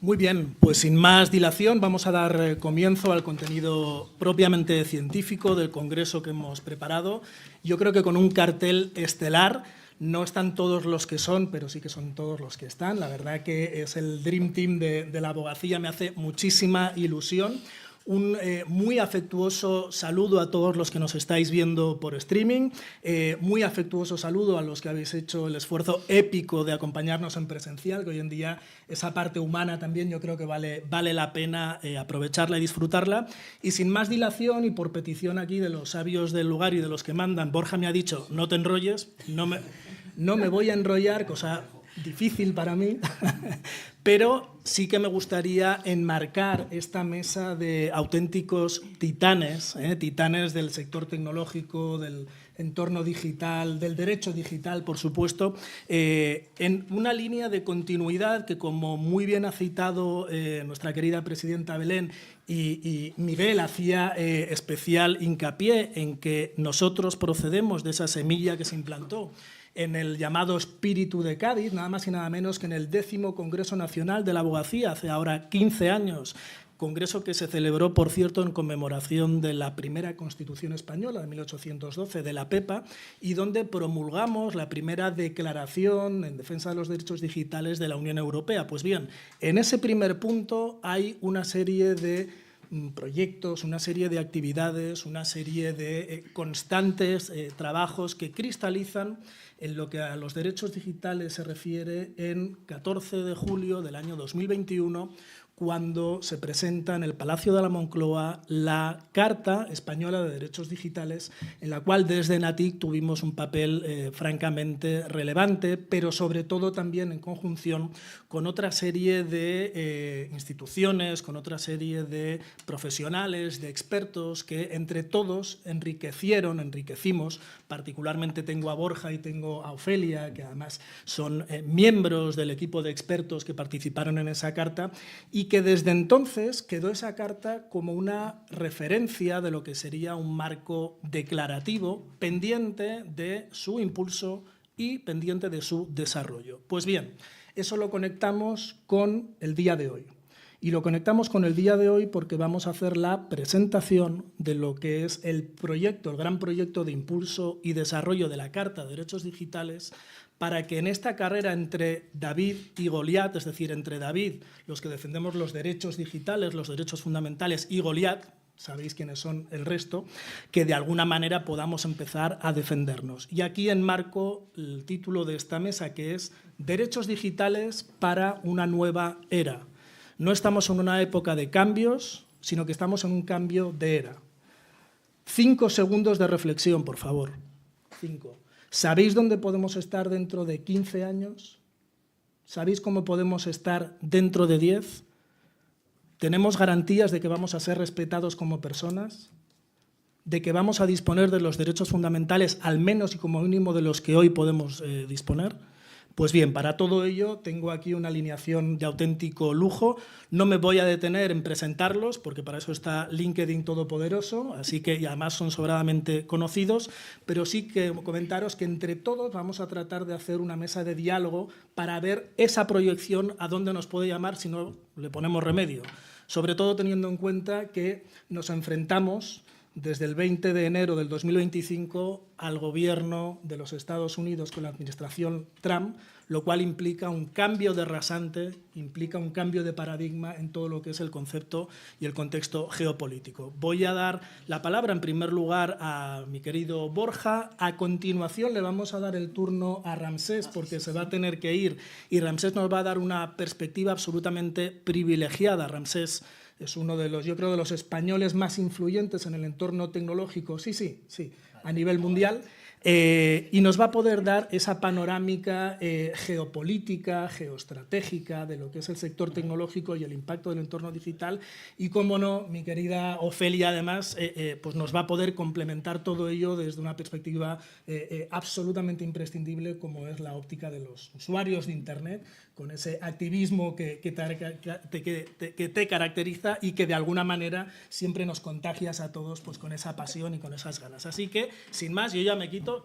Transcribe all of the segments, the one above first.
Muy bien, pues sin más dilación vamos a dar comienzo al contenido propiamente científico del congreso que hemos preparado. Yo creo que con un cartel estelar. No están todos los que son, pero sí que son todos los que están. La verdad que es el Dream Team de la abogacía, me hace muchísima ilusión. Un muy afectuoso saludo a todos los que nos estáis viendo por streaming, muy afectuoso saludo a los que habéis hecho el esfuerzo épico de acompañarnos en presencial, que hoy en día esa parte humana también yo creo que vale la pena aprovecharla y disfrutarla. Y sin más dilación y por petición aquí de los sabios del lugar y de los que mandan, Borja me ha dicho, no te enrolles, no me voy a enrollar, cosa difícil para mí, pero sí que me gustaría enmarcar esta mesa de auténticos titanes, titanes del sector tecnológico, del entorno digital, del derecho digital, por supuesto, en una línea de continuidad que, como muy bien ha citado nuestra querida presidenta Belén y Miguel, hacía especial hincapié en que nosotros procedemos de esa semilla que se implantó en el llamado espíritu de Cádiz, nada más y nada menos que en el 10º Congreso Nacional de la Abogacía, hace ahora 15 años, congreso que se celebró, por cierto, en conmemoración de la primera Constitución española de 1812, de la PEPA, y donde promulgamos la primera declaración en defensa de los derechos digitales de la Unión Europea. Pues bien, en ese primer punto hay una serie de proyectos, una serie de actividades, una serie de constantes trabajos que cristalizan en lo que a los derechos digitales se refiere en 14 de julio del año 2021, cuando se presenta en el Palacio de la Moncloa la Carta Española de Derechos Digitales, en la cual desde NATIC tuvimos un papel francamente relevante, pero sobre todo también en conjunción con otra serie de instituciones, con otra serie de profesionales, de expertos, que entre todos enriquecimos, particularmente tengo a Borja y tengo a Ofelia, que además son miembros del equipo de expertos que participaron en esa carta, y que desde entonces quedó esa carta como una referencia de lo que sería un marco declarativo pendiente de su impulso y pendiente de su desarrollo. Pues bien, eso lo conectamos con el día de hoy. Y lo conectamos con el día de hoy porque vamos a hacer la presentación de lo que es el proyecto, el gran proyecto de impulso y desarrollo de la Carta de Derechos Digitales, para que en esta carrera entre David y Goliat, es decir, entre David, los que defendemos los derechos digitales, los derechos fundamentales, y Goliat, sabéis quiénes son el resto, que de alguna manera podamos empezar a defendernos. Y aquí enmarco el título de esta mesa, que es Derechos digitales para una nueva era. No estamos en una época de cambios, sino que estamos en un cambio de era. 5 segundos de reflexión, por favor. 5. ¿Sabéis dónde podemos estar dentro de 15 años? ¿Sabéis cómo podemos estar dentro de 10? ¿Tenemos garantías de que vamos a ser respetados como personas? ¿De que vamos a disponer de los derechos fundamentales, al menos y como mínimo de los que hoy podemos disponer? Pues bien, para todo ello tengo aquí una alineación de auténtico lujo. No me voy a detener en presentarlos, porque para eso está LinkedIn todopoderoso, así que y además son sobradamente conocidos, pero sí que comentaros que entre todos vamos a tratar de hacer una mesa de diálogo para ver esa proyección a dónde nos puede llamar si no le ponemos remedio. Sobre todo teniendo en cuenta que nos enfrentamos desde el 20 de enero del 2025 al gobierno de los Estados Unidos con la administración Trump, lo cual implica un cambio de rasante, implica un cambio de paradigma en todo lo que es el concepto y el contexto geopolítico. Voy a dar la palabra en primer lugar a mi querido Borja. A continuación le vamos a dar el turno a Ramsés porque se va a tener que ir y Ramsés nos va a dar una perspectiva absolutamente privilegiada. Ramsés es uno de los, yo creo, de los españoles más influyentes en el entorno tecnológico, sí, a nivel mundial, y nos va a poder dar esa panorámica geopolítica, geoestratégica de lo que es el sector tecnológico y el impacto del entorno digital. Y, cómo no, mi querida Ofelia, además, pues nos va a poder complementar todo ello desde una perspectiva absolutamente imprescindible, como es la óptica de los usuarios de Internet, con ese activismo que te caracteriza y que de alguna manera siempre nos contagias a todos pues con esa pasión y con esas ganas. Así que, sin más, yo ya me quito,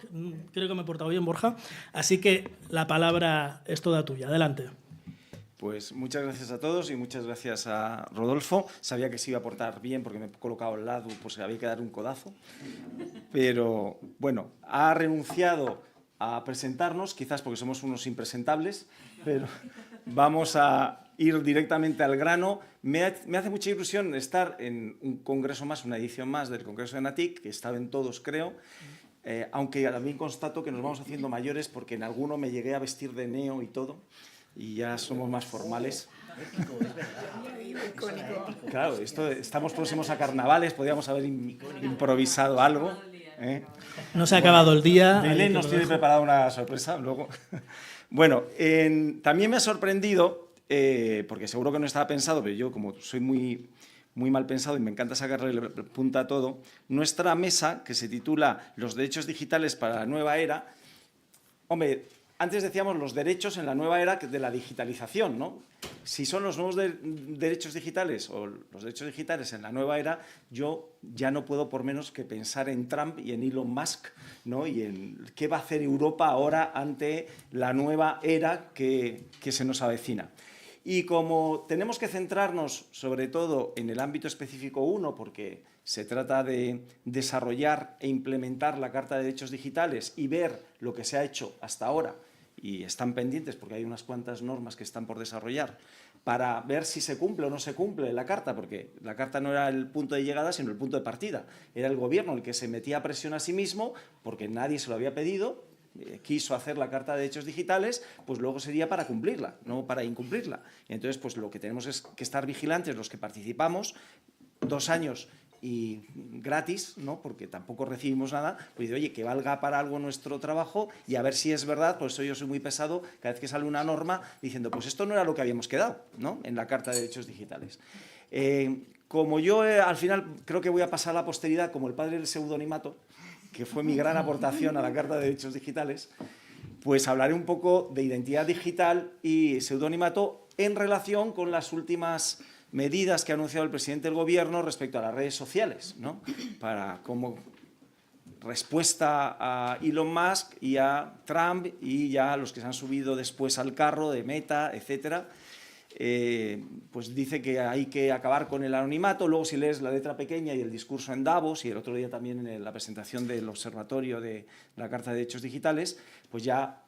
creo que me he portado bien, Borja, así que la palabra es toda tuya. Adelante. Pues muchas gracias a todos y muchas gracias a Rodolfo. Sabía que se iba a portar bien porque me he colocado al lado, pues había que dar un codazo. Pero bueno, ha renunciado a presentarnos, quizás porque somos unos impresentables, pero vamos a ir directamente al grano. Me hace mucha ilusión estar en un congreso más, una edición más del Congreso de NATIC, que estaba en todos, creo. Aunque también constato que nos vamos haciendo mayores porque en alguno me llegué a vestir de neo y todo. Y ya somos más formales. Claro, estamos próximos a carnavales, podríamos haber improvisado algo. No se ha acabado el día. Belén nos tiene preparada una sorpresa luego. Bueno, también me ha sorprendido, porque seguro que no estaba pensado, pero yo como soy muy mal pensado y me encanta sacarle punta a todo, nuestra mesa, que se titula Los derechos digitales para la nueva era. Hombre, antes decíamos los derechos en la nueva era de la digitalización, ¿no? Si son los nuevos derechos digitales o los derechos digitales en la nueva era, yo ya no puedo por menos que pensar en Trump y en Elon Musk, ¿no? Y en qué va a hacer Europa ahora ante la nueva era que se nos avecina. Y como tenemos que centrarnos sobre todo en el ámbito específico 1, porque se trata de desarrollar e implementar la Carta de Derechos Digitales y ver lo que se ha hecho hasta ahora, y están pendientes porque hay unas cuantas normas que están por desarrollar, para ver si se cumple o no se cumple la Carta, porque la Carta no era el punto de llegada, sino el punto de partida. Era el Gobierno el que se metía presión a sí mismo, porque nadie se lo había pedido, quiso hacer la Carta de Derechos Digitales, pues luego sería para cumplirla, no para incumplirla. Y entonces, pues lo que tenemos es que estar vigilantes los que participamos, 2 años y gratis, ¿no? Porque tampoco recibimos nada, pues dice, oye, que valga para algo nuestro trabajo y a ver si es verdad. Por eso yo soy muy pesado cada vez que sale una norma diciendo, pues esto no era lo que habíamos quedado, ¿no? En la Carta de Derechos Digitales. Como yo al final creo que voy a pasar a la posteridad como el padre del pseudonimato, que fue mi gran aportación a la Carta de Derechos Digitales, pues hablaré un poco de identidad digital y pseudonimato en relación con las últimas medidas que ha anunciado el presidente del Gobierno respecto a las redes sociales, ¿no? Para como respuesta a Elon Musk y a Trump y ya a los que se han subido después al carro de Meta, etcétera. Pues dice que hay que acabar con el anonimato. Luego, si lees la letra pequeña y el discurso en Davos y el otro día también en la presentación del Observatorio de la Carta de Derechos Digitales, pues ya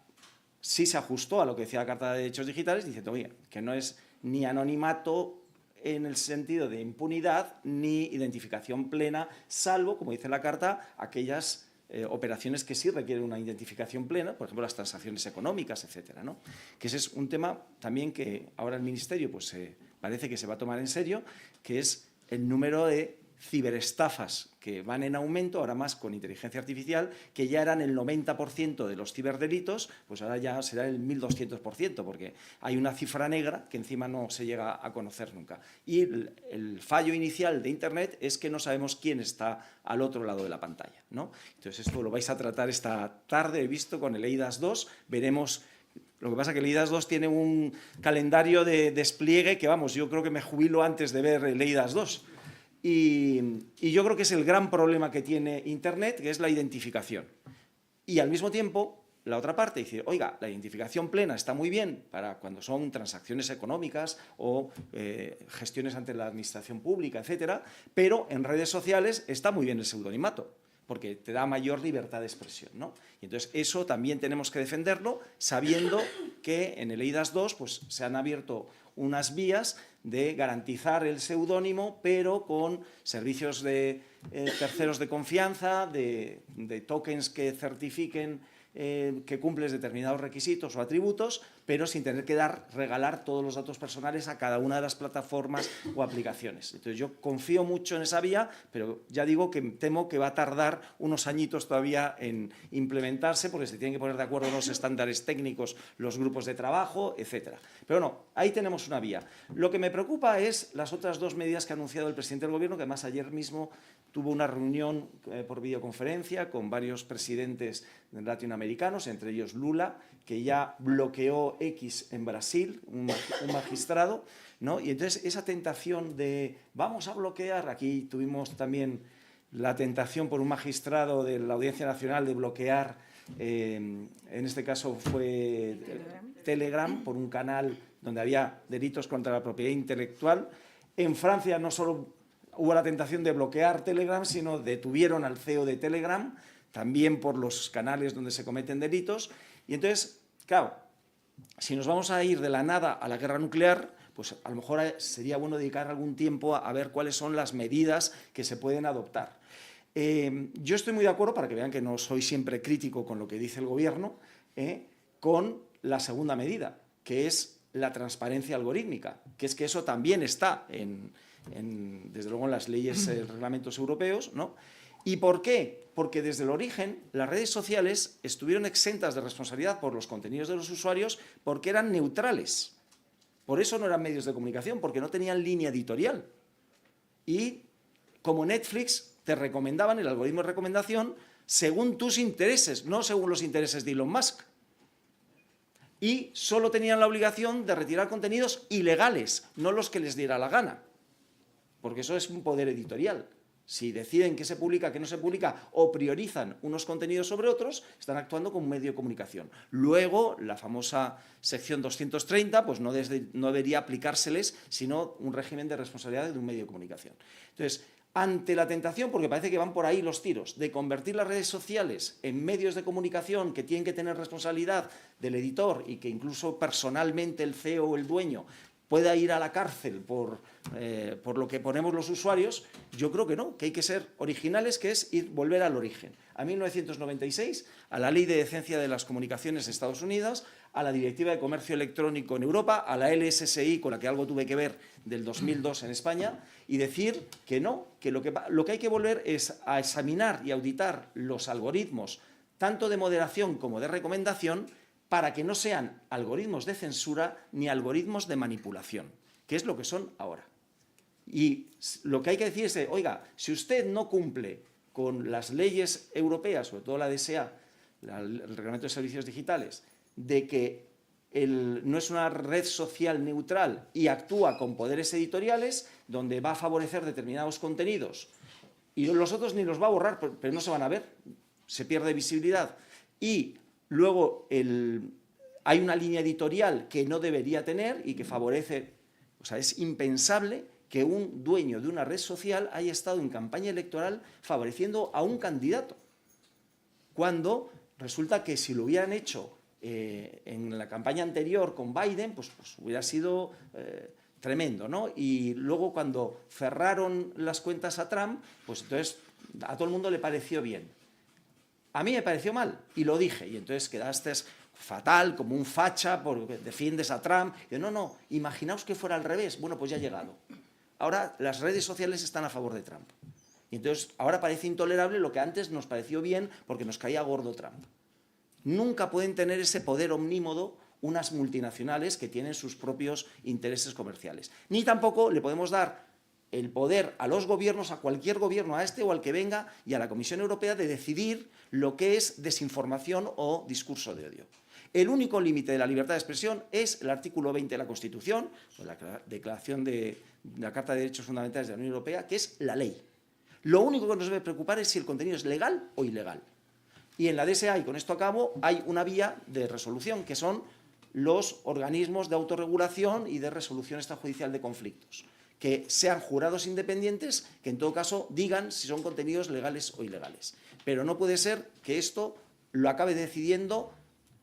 sí se ajustó a lo que decía la Carta de Derechos Digitales, diciendo, oye, que no es ni anonimato en el sentido de impunidad ni identificación plena, salvo, como dice la Carta, aquellas operaciones que sí requieren una identificación plena, por ejemplo, las transacciones económicas, etcétera, ¿no? Que ese es un tema también que ahora el Ministerio pues, parece que se va a tomar en serio, que es el número de ciberestafas que van en aumento, ahora más con inteligencia artificial, que ya eran el 90% de los ciberdelitos, pues ahora ya será el 1200%, porque hay una cifra negra que encima no se llega a conocer nunca. Y el fallo inicial de Internet es que no sabemos quién está al otro lado de la pantalla, ¿no? Entonces esto lo vais a tratar esta tarde, he visto, con el eIDAS 2, veremos. Lo que pasa es que el eIDAS 2 tiene un calendario de despliegue que, vamos, yo creo que me jubilo antes de ver el eIDAS 2. Y yo creo que es el gran problema que tiene Internet, que es la identificación. Y al mismo tiempo, la otra parte dice, oiga, la identificación plena está muy bien para cuando son transacciones económicas o gestiones ante la administración pública, etcétera, pero en redes sociales está muy bien el pseudonimato, porque te da mayor libertad de expresión, ¿no? Y entonces eso también tenemos que defenderlo, sabiendo que en el eIDAS 2 pues, se han abierto unas vías de garantizar el seudónimo, pero con servicios de terceros de confianza, de tokens que certifiquen que cumples determinados requisitos o atributos, pero sin tener que regalar todos los datos personales a cada una de las plataformas o aplicaciones. Entonces yo confío mucho en esa vía, pero ya digo que temo que va a tardar unos añitos todavía en implementarse, porque se tienen que poner de acuerdo los estándares técnicos, los grupos de trabajo, etcétera. Pero no, ahí tenemos una vía. Lo que me preocupa es las otras 2 medidas que ha anunciado el presidente del Gobierno, que además ayer mismo tuvo una reunión por videoconferencia con varios presidentes latinoamericanos, entre ellos Lula, que ya bloqueó X en Brasil, un magistrado, ¿no? Y entonces esa tentación de vamos a bloquear, aquí tuvimos también la tentación por un magistrado de la Audiencia Nacional de bloquear, en este caso fue Telegram, por un canal donde había delitos contra la propiedad intelectual. En Francia no solo hubo la tentación de bloquear Telegram, sino detuvieron al CEO de Telegram, también por los canales donde se cometen delitos. Y entonces, claro, si nos vamos a ir de la nada a la guerra nuclear, pues a lo mejor sería bueno dedicar algún tiempo a ver cuáles son las medidas que se pueden adoptar. Yo estoy muy de acuerdo, para que vean que no soy siempre crítico con lo que dice el Gobierno, con la segunda medida, que es la transparencia algorítmica, que es que eso también está desde luego en las leyes, reglamentos europeos, ¿no? ¿Y por qué? Porque desde el origen las redes sociales estuvieron exentas de responsabilidad por los contenidos de los usuarios porque eran neutrales. Por eso no eran medios de comunicación, porque no tenían línea editorial. Y como Netflix te recomendaban el algoritmo de recomendación según tus intereses, no según los intereses de Elon Musk. Y solo tenían la obligación de retirar contenidos ilegales, no los que les diera la gana. Porque eso es un poder editorial. Si deciden qué se publica, qué no se publica, o priorizan unos contenidos sobre otros, están actuando como un medio de comunicación. Luego, la famosa sección 230, pues no debería aplicárseles, sino un régimen de responsabilidad de un medio de comunicación. Entonces, ante la tentación, porque parece que van por ahí los tiros, de convertir las redes sociales en medios de comunicación que tienen que tener responsabilidad del editor y que incluso personalmente el CEO o el dueño pueda ir a la cárcel por lo que ponemos los usuarios, yo creo que no, que hay que ser originales, que es volver al origen. A 1996, a la Ley de Decencia de las Comunicaciones de Estados Unidos, a la Directiva de Comercio Electrónico en Europa, a la LSSI, con la que algo tuve que ver, del 2002 en España, y decir que no, que lo que hay que volver es a examinar y auditar los algoritmos, tanto de moderación como de recomendación, para que no sean algoritmos de censura ni algoritmos de manipulación, que es lo que son ahora. Y lo que hay que decir es, oiga, si usted no cumple con las leyes europeas, sobre todo la DSA, el Reglamento de Servicios Digitales, de que no es una red social neutral y actúa con poderes editoriales, donde va a favorecer determinados contenidos, y los otros ni los va a borrar, pero no se van a ver, se pierde visibilidad. Y luego hay una línea editorial que no debería tener y que favorece, o sea, es impensable que un dueño de una red social haya estado en campaña electoral favoreciendo a un candidato, cuando resulta que si lo hubieran hecho en la campaña anterior con Biden, pues hubiera sido tremendo, ¿no? Y luego cuando cerraron las cuentas a Trump, pues entonces a todo el mundo le pareció bien. A mí me pareció mal y lo dije, y entonces quedaste fatal, como un facha, porque defiendes a Trump. Y no, imaginaos que fuera al revés. Bueno, pues ya ha llegado. Ahora las redes sociales están a favor de Trump. Y entonces ahora parece intolerable lo que antes nos pareció bien porque nos caía gordo Trump. Nunca pueden tener ese poder omnímodo unas multinacionales que tienen sus propios intereses comerciales. Ni tampoco le podemos dar el poder a los gobiernos, a cualquier gobierno, a este o al que venga, y a la Comisión Europea de decidir lo que es desinformación o discurso de odio. El único límite de la libertad de expresión es el artículo 20 de la Constitución, o la Declaración de la Carta de Derechos Fundamentales de la Unión Europea, que es la ley. Lo único que nos debe preocupar es si el contenido es legal o ilegal. Y en la DSA, y con esto acabo, hay una vía de resolución, que son los organismos de autorregulación y de resolución extrajudicial de conflictos, que sean jurados independientes, que en todo caso digan si son contenidos legales o ilegales. Pero no puede ser que esto lo acabe decidiendo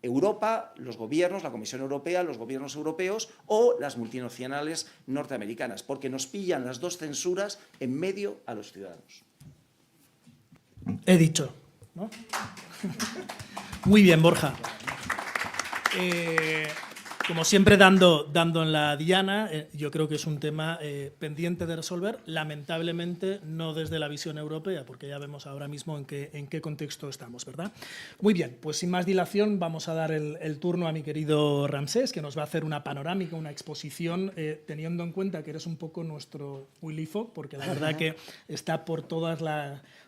Europa, los gobiernos, la Comisión Europea, los gobiernos europeos o las multinacionales norteamericanas, porque nos pillan las dos censuras en medio a los ciudadanos. He dicho, ¿no? Muy bien, Borja. Como siempre, dando en la diana, yo creo que es un tema pendiente de resolver, lamentablemente no desde la visión europea, porque ya vemos ahora mismo en qué contexto estamos, ¿verdad? Muy bien, pues sin más dilación vamos a dar el turno a mi querido Ramsés, que nos va a hacer una panorámica, una exposición, teniendo en cuenta que eres un poco nuestro Willy Fogg, porque la verdad que está por todas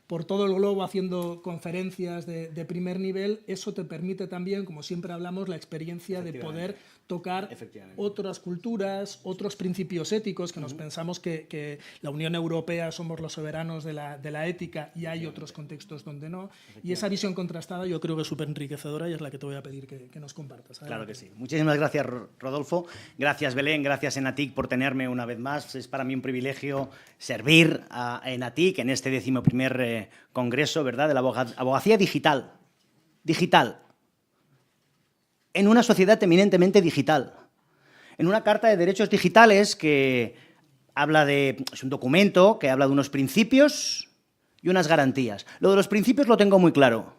por todo el globo haciendo conferencias de primer nivel, eso te permite también, como siempre hablamos, la experiencia de poder tocar otras culturas, otros principios éticos, que nos pensamos que la Unión Europea somos los soberanos de la ética y hay otros contextos donde no. Y esa visión contrastada yo creo que es súper enriquecedora y es la que te voy a pedir que nos compartas. Adelante. Claro que sí. Muchísimas gracias, Rodolfo. Gracias, Belén. Gracias, Enatic, por tenerme una vez más. Es para mí un privilegio servir a Enatic en este 11º Congreso, ¿verdad?, de la abogacía digital. Digital. En una sociedad eminentemente digital. En una Carta de Derechos Digitales que habla de... Es un documento que habla de unos principios y unas garantías. Lo de los principios lo tengo muy claro.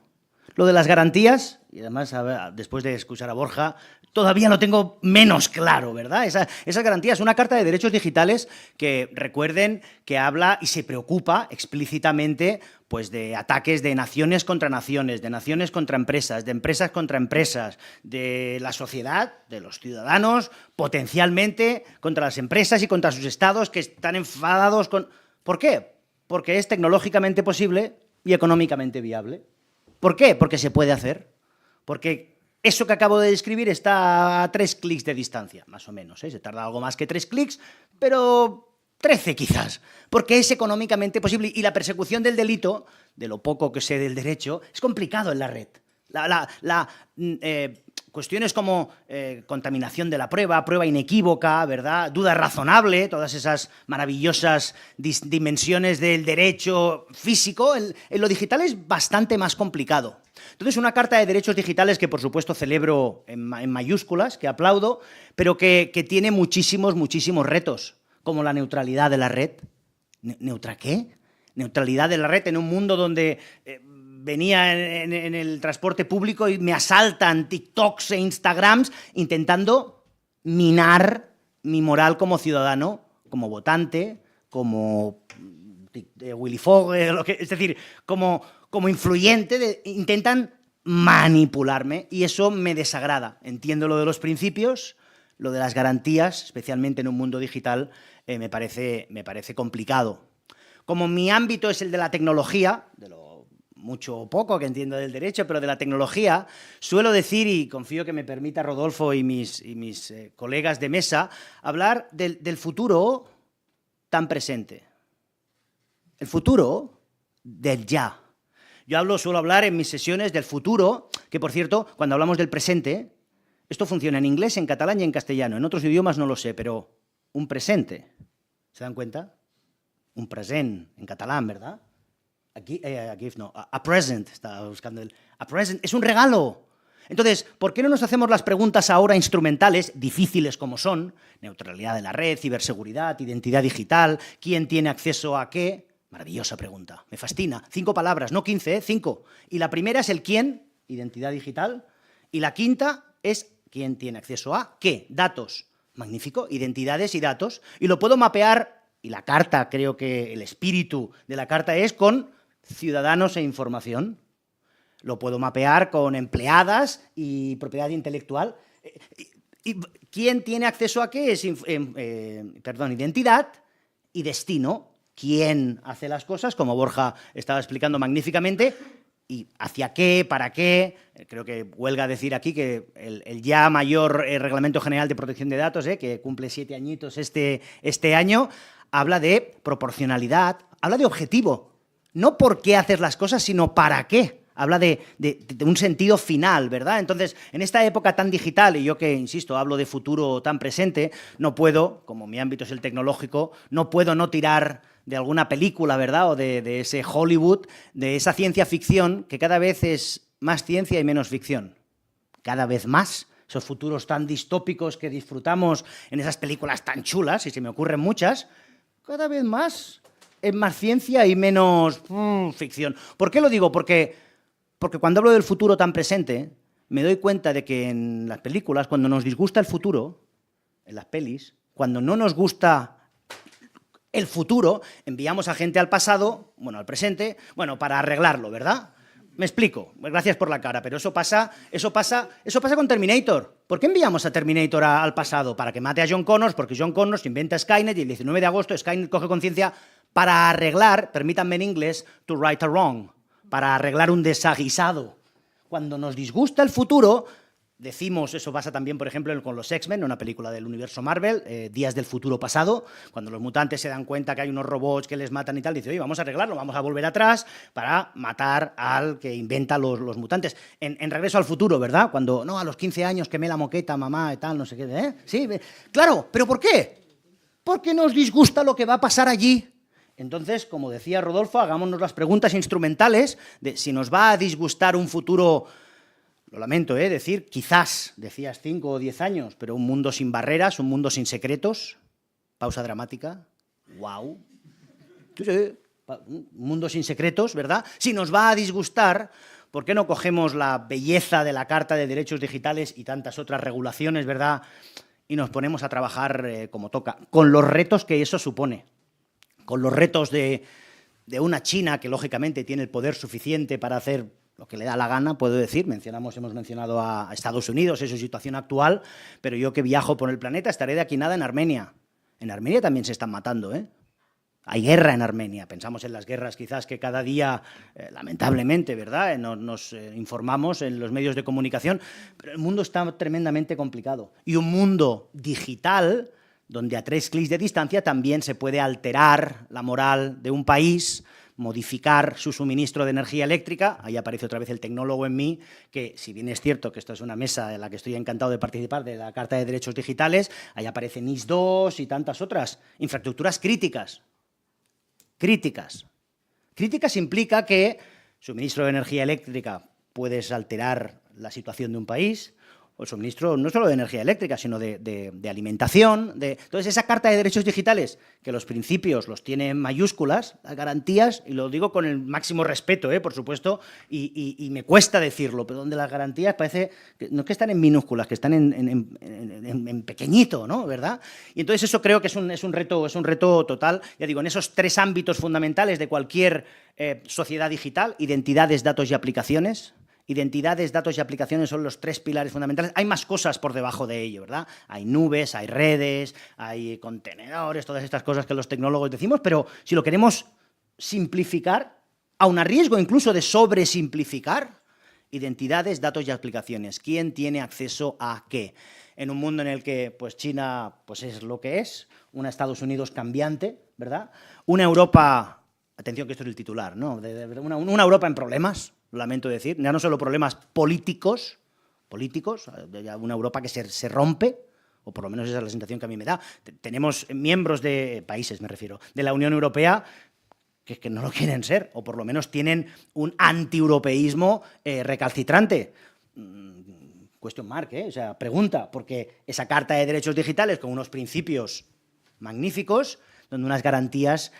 Lo de las garantías, y además después de escuchar a Borja, todavía lo tengo menos claro, ¿verdad? Esas garantías, una Carta de Derechos Digitales que recuerden que habla y se preocupa explícitamente pues, de ataques de naciones contra naciones, de naciones contra empresas, de empresas contra empresas, de la sociedad, de los ciudadanos, potencialmente contra las empresas y contra sus estados que están enfadados con... ¿Por qué? Porque es tecnológicamente posible y económicamente viable. ¿Por qué? Porque se puede hacer. Porque eso que acabo de describir está a 3 clics de distancia, más o menos, ¿eh? Se tarda algo más que 3 clics, pero 13 quizás, porque es económicamente posible. Y la persecución del delito, de lo poco que sé del derecho, es complicado en la red. Cuestiones como contaminación de la prueba, prueba inequívoca, ¿verdad?, duda razonable, todas esas maravillosas dimensiones del derecho físico, en lo digital es bastante más complicado. Entonces, una Carta de Derechos Digitales que, por supuesto, celebro en mayúsculas, que aplaudo, pero que tiene muchísimos retos, como la neutralidad de la red. ¿Neutra qué? Neutralidad de la red en un mundo donde... venía en el transporte público y me asaltan TikToks e Instagrams intentando minar mi moral como ciudadano, como votante, como Willy Fogg, es decir, como influyente, intentan manipularme y eso me desagrada. Entiendo lo de los principios, lo de las garantías, especialmente en un mundo digital, me parece complicado. Como mi ámbito es el de la tecnología, de lo mucho o poco que entiendo del derecho, pero de la tecnología, suelo decir, y confío que me permita Rodolfo y mis colegas de mesa, hablar del futuro tan presente. El futuro del ya. Yo suelo hablar en mis sesiones del futuro, que por cierto, cuando hablamos del presente, esto funciona en inglés, en catalán y en castellano. En otros idiomas no lo sé, pero un presente. ¿Se dan cuenta? Un present en catalán, ¿verdad? Aquí no, a present, estaba buscando a present, es un regalo. Entonces, ¿por qué no nos hacemos las preguntas ahora instrumentales, difíciles como son, neutralidad de la red, ciberseguridad, identidad digital, quién tiene acceso a qué? Maravillosa pregunta, me fascina. 5 palabras, no 15, 5. Y la primera es el quién, identidad digital, y la quinta es quién tiene acceso a qué, datos. Magnífico, identidades y datos. Y lo puedo mapear, y la carta, creo que el espíritu de la carta es con ciudadanos e información. Lo puedo mapear con empleadas y propiedad intelectual. ¿Y quién tiene acceso a qué? Es identidad y destino. ¿Quién hace las cosas? Como Borja estaba explicando magníficamente. ¿Y hacia qué? ¿Para qué? Creo que huelga decir aquí que el ya mayor Reglamento General de Protección de Datos, que cumple 7 añitos este año, habla de proporcionalidad, habla de objetivo. No por qué haces las cosas, sino para qué. Habla de un sentido final, ¿verdad? Entonces, en esta época tan digital, y yo que, insisto, hablo de futuro tan presente, no puedo, como mi ámbito es el tecnológico, no puedo no tirar de alguna película, ¿verdad? O de ese Hollywood, de esa ciencia ficción, que cada vez es más ciencia y menos ficción. Cada vez más. Esos futuros tan distópicos que disfrutamos en esas películas tan chulas, y se me ocurren muchas, cada vez más es más ciencia y menos ficción. ¿Por qué lo digo? Porque cuando hablo del futuro tan presente, me doy cuenta de que en las películas, cuando nos disgusta el futuro, en las pelis, cuando no nos gusta el futuro, enviamos a gente al pasado, bueno, al presente, bueno, para arreglarlo, ¿verdad? Me explico, gracias por la cara, pero eso pasa con Terminator. ¿Por qué enviamos a Terminator al pasado? Para que mate a John Connors, porque John Connors inventa Skynet y el 19 de agosto Skynet coge conciencia para arreglar, permítanme en inglés, to right a wrong, para arreglar un desaguisado. Cuando nos disgusta el futuro, decimos, eso pasa también, por ejemplo, con los X-Men, una película del universo Marvel, Días del futuro pasado, cuando los mutantes se dan cuenta que hay unos robots que les matan y tal, dicen, oye, vamos a arreglarlo, vamos a volver atrás para matar al que inventa los mutantes. En Regreso al futuro, ¿verdad? Cuando, no, a los 15 años quemé la moqueta, mamá, y tal, no sé qué, ¿eh? Sí, claro, ¿pero por qué? Porque nos disgusta lo que va a pasar allí. Entonces, como decía Rodolfo, hagámonos las preguntas instrumentales de si nos va a disgustar un futuro. Lo lamento, decir, quizás, decías 5 o 10 años, pero un mundo sin barreras, un mundo sin secretos. Pausa dramática. ¡Wow! Sí, un mundo sin secretos, ¿verdad? Si nos va a disgustar, ¿por qué no cogemos la belleza de la Carta de Derechos Digitales y tantas otras regulaciones, ¿verdad? Y nos ponemos a trabajar como toca, con los retos que eso supone, con los retos de una China que, lógicamente, tiene el poder suficiente para hacer lo que le da la gana, puedo decir. Hemos mencionado a Estados Unidos en su situación actual, pero yo que viajo por el planeta estaré de aquí nada en Armenia. En Armenia también se están matando, ¿eh? Hay guerra en Armenia. Pensamos en las guerras quizás que cada día, lamentablemente, ¿verdad? Nos informamos en los medios de comunicación, pero el mundo está tremendamente complicado. Y un mundo digital donde a 3 clics de distancia también se puede alterar la moral de un país, modificar su suministro de energía eléctrica. Ahí aparece otra vez el tecnólogo en mí, que si bien es cierto que esta es una mesa en la que estoy encantado de participar, de la Carta de Derechos Digitales, ahí aparece NIS2 y tantas otras infraestructuras críticas. Críticas. Críticas implica que suministro de energía eléctrica puedes alterar la situación de un país, o el suministro no solo de energía eléctrica, sino de alimentación. Entonces, esa Carta de Derechos Digitales, que los principios los tiene en mayúsculas, las garantías, y lo digo con el máximo respeto, por supuesto, y me cuesta decirlo, pero donde las garantías parece que no es que están en minúsculas, que están en pequeñito, ¿no? ¿Verdad? Y entonces eso creo que es un reto total, ya digo, en esos 3 ámbitos fundamentales de cualquier sociedad digital: identidades, datos y aplicaciones. Identidades, datos y aplicaciones son los 3 pilares fundamentales. Hay más cosas por debajo de ello, ¿verdad? Hay nubes, hay redes, hay contenedores, todas estas cosas que los tecnólogos decimos, pero si lo queremos simplificar, aun a riesgo incluso de sobresimplificar, identidades, datos y aplicaciones. ¿Quién tiene acceso a qué? En un mundo en el que pues, China pues, es lo que es, una Estados Unidos cambiante, ¿verdad? Una Europa, atención que esto es el titular, ¿no? Una Europa en problemas. Lo lamento decir, ya no solo problemas políticos, ya una Europa que se rompe, o por lo menos esa es la sensación que a mí me da. Tenemos miembros de países, me refiero, de la Unión Europea que no lo quieren ser, o por lo menos tienen un antieuropeísmo recalcitrante. Question mark, o sea, pregunta, porque esa Carta de Derechos Digitales con unos principios magníficos, donde unas garantías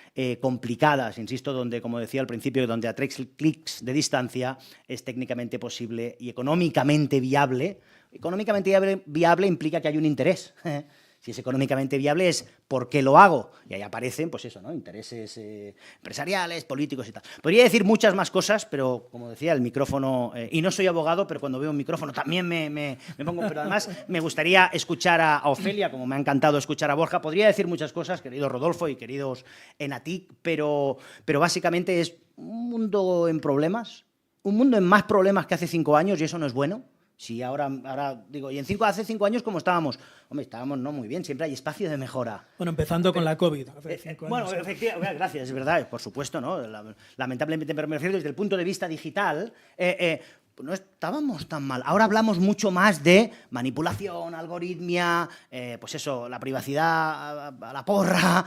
complicadas, insisto, donde, como decía al principio, donde a 3 clics de distancia es técnicamente posible y económicamente viable. Económicamente viable implica que hay un interés. Si es económicamente viable es ¿por qué lo hago? Y ahí aparecen, pues eso, ¿no? Intereses empresariales, políticos y tal. Podría decir muchas más cosas, pero como decía, el micrófono... y no soy abogado, pero cuando veo un micrófono también me pongo... Pero además me gustaría escuchar a Ofelia, como me ha encantado escuchar a Borja. Podría decir muchas cosas, querido Rodolfo y queridos Enatic, pero básicamente es un mundo en problemas, un mundo en más problemas que hace 5 años, y eso no es bueno. Sí, ahora digo, ¿y hace 5 años cómo estábamos? Hombre, estábamos no muy bien, siempre hay espacio de mejora. Bueno, empezando con la COVID. Hace 5 años. Bueno, efectivamente, gracias, es verdad, por supuesto, ¿no? Lamentablemente, pero me refiero desde el punto de vista digital, no estábamos tan mal. Ahora hablamos mucho más de manipulación, algoritmia, pues eso, la privacidad a la porra,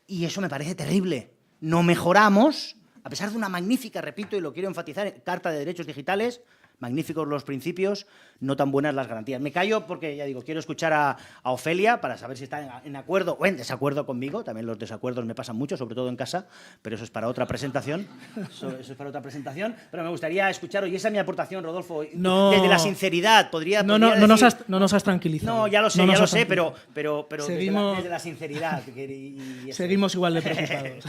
y eso me parece terrible. No mejoramos, a pesar de una magnífica, repito, y lo quiero enfatizar, Carta de Derechos Digitales. Magníficos los principios, no tan buenas las garantías. Me callo porque, ya digo, quiero escuchar a Ofelia para saber si está en acuerdo o en desacuerdo conmigo. También los desacuerdos me pasan mucho, sobre todo en casa, pero eso es para otra presentación. Pero me gustaría escuchar, y esa es mi aportación, Rodolfo, desde la sinceridad. No nos has tranquilizado. No, ya lo sé, pero seguimos, desde la sinceridad. Seguimos igual de preocupados.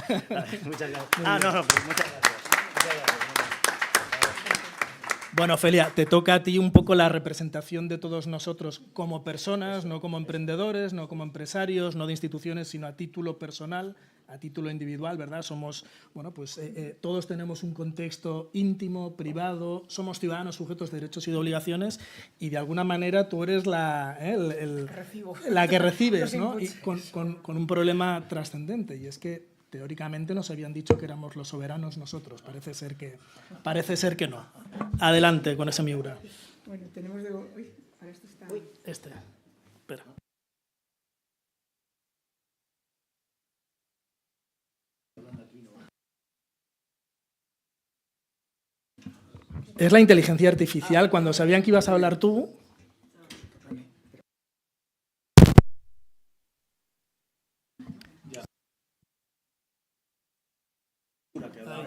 Muchas gracias. Muchas gracias. Bueno, Ofelia, te toca a ti un poco la representación de todos nosotros como personas, no como emprendedores, no como empresarios, no de instituciones, sino a título personal, a título individual, ¿verdad? Somos, bueno, pues todos tenemos un contexto íntimo, privado, somos ciudadanos sujetos de derechos y de obligaciones y de alguna manera tú eres la que recibes, ¿no? Y con un problema trascendente, y es que teóricamente nos habían dicho que éramos los soberanos nosotros. Parece ser que no. Adelante con ese Miura. Bueno, tenemos de... Uy, ahora esto está... Uy. Espera. Es la inteligencia artificial. Cuando sabían que ibas a hablar tú...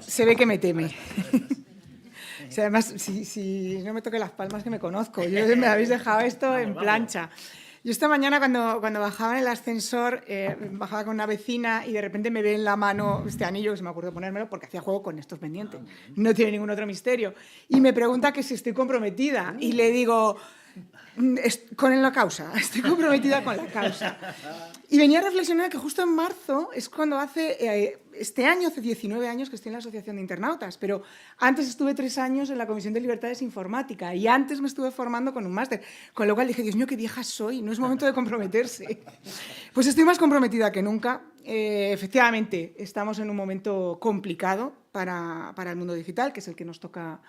Se ve que me teme. O sea, además, si no me toque las palmas, que me conozco. Me habéis dejado esto en plancha. Yo esta mañana cuando bajaba en el ascensor, bajaba con una vecina y de repente me ve en la mano este anillo, que se me ocurrió ponérmelo porque hacía juego con estos pendientes. No tiene ningún otro misterio. Y me pregunta que si estoy comprometida. Y le digo... con la causa, estoy comprometida con la causa. Y venía a reflexionar que justo en marzo es cuando este año hace 19 años que estoy en la Asociación de Internautas, pero antes estuve 3 años en la Comisión de Libertades Informática y antes me estuve formando con un máster, con lo cual dije, Dios mío, qué vieja soy, no es momento de comprometerse. Pues estoy más comprometida que nunca. Efectivamente, estamos en un momento complicado para el mundo digital, que es el que nos toca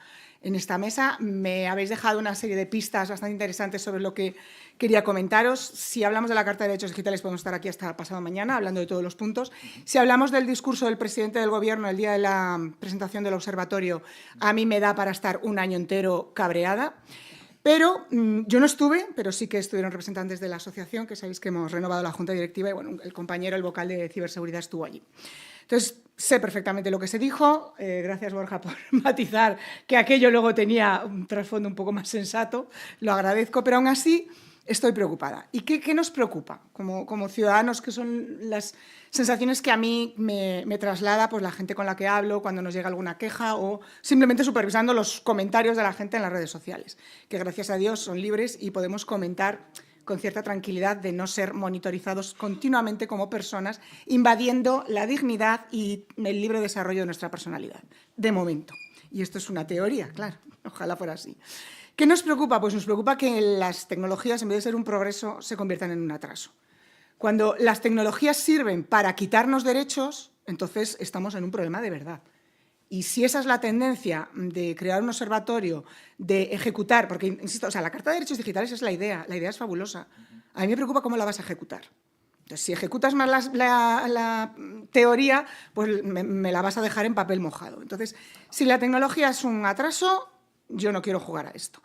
en esta mesa. Me habéis dejado una serie de pistas bastante interesantes sobre lo que quería comentaros. Si hablamos de la Carta de Derechos Digitales, podemos estar aquí hasta pasado mañana hablando de todos los puntos. Si hablamos del discurso del presidente del Gobierno el día de la presentación del observatorio, a mí me da para estar un año entero cabreada. Pero yo no estuve, pero sí que estuvieron representantes de la asociación, que sabéis que hemos renovado la Junta Directiva y bueno, el compañero, el vocal de ciberseguridad, estuvo allí. Entonces, sé perfectamente lo que se dijo. Gracias, Borja, por matizar que aquello luego tenía un trasfondo un poco más sensato. Lo agradezco, pero aún así estoy preocupada. ¿Y qué nos preocupa como ciudadanos? ¿Qué son las sensaciones que a mí me traslada pues, la gente con la que hablo cuando nos llega alguna queja o simplemente supervisando los comentarios de la gente en las redes sociales? Que gracias a Dios son libres y podemos comentar con cierta tranquilidad de no ser monitorizados continuamente como personas, invadiendo la dignidad y el libre desarrollo de nuestra personalidad, de momento. Y esto es una teoría, claro, ojalá fuera así. ¿Qué nos preocupa? Pues nos preocupa que las tecnologías, en vez de ser un progreso, se conviertan en un atraso. Cuando las tecnologías sirven para quitarnos derechos, entonces estamos en un problema de verdad. Y si esa es la tendencia de crear un observatorio, de ejecutar, porque, insisto, o sea, la Carta de Derechos Digitales es la idea es fabulosa. A mí me preocupa cómo la vas a ejecutar. Entonces, si ejecutas más la teoría, pues me la vas a dejar en papel mojado. Entonces, si la tecnología es un atraso, yo no quiero jugar a esto.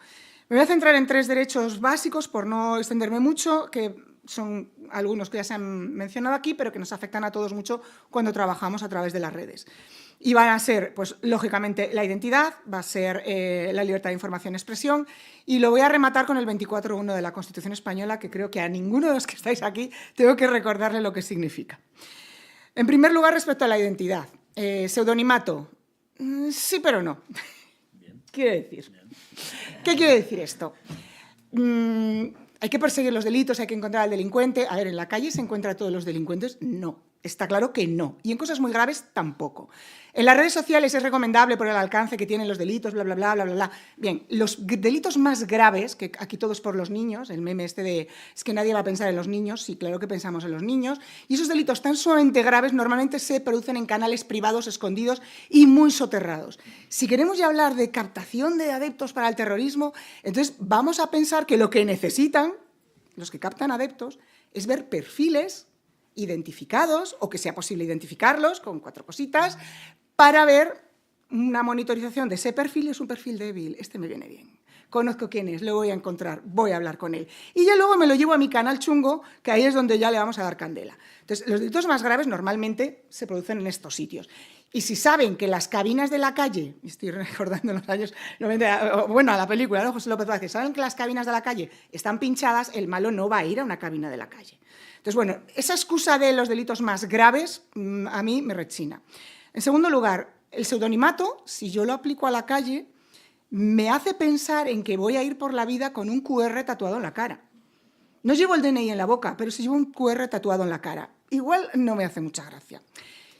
Me voy a centrar en 3 derechos básicos, por no extenderme mucho, que son algunos que ya se han mencionado aquí, pero que nos afectan a todos mucho cuando trabajamos a través de las redes. Y van a ser, pues, lógicamente, la identidad, va a ser la libertad de información y expresión, y lo voy a rematar con el 24.1 de la Constitución Española, que creo que a ninguno de los que estáis aquí tengo que recordarle lo que significa. En primer lugar, respecto a la identidad. Pseudonimato, sí, pero no. Quiere decir. ¿Qué quiere decir esto? ¿Hay que perseguir los delitos? ¿Hay que encontrar al delincuente? A ver, ¿en la calle se encuentra a todos los delincuentes? No. Está claro que no. Y en cosas muy graves, tampoco. En las redes sociales es recomendable por el alcance que tienen los delitos, bla, bla, bla, bla, bla, bla. Bien, los delitos más graves, que aquí todos por los niños, el meme este de es que nadie va a pensar en los niños, sí, claro que pensamos en los niños, y esos delitos tan sumamente graves normalmente se producen en canales privados, escondidos y muy soterrados. Si queremos ya hablar de captación de adeptos para el terrorismo, entonces vamos a pensar que lo que necesitan los que captan adeptos es ver perfiles identificados o que sea posible identificarlos con 4 cositas para ver una monitorización de ese perfil. Es un perfil débil, este me viene bien, conozco quién es, lo voy a encontrar, voy a hablar con él. Y ya luego me lo llevo a mi canal chungo, que ahí es donde ya le vamos a dar candela. Entonces, los delitos más graves normalmente se producen en estos sitios. Y si saben que las cabinas de la calle, estoy recordando los años 90, bueno, a la película, ¿no? José López Vázquez, saben que las cabinas de la calle están pinchadas, el malo no va a ir a una cabina de la calle. Entonces, bueno, esa excusa de los delitos más graves a mí me rechina. En segundo lugar, el pseudonimato, si yo lo aplico a la calle, me hace pensar en que voy a ir por la vida con un QR tatuado en la cara. No llevo el DNI en la boca, pero si llevo un QR tatuado en la cara, igual no me hace mucha gracia.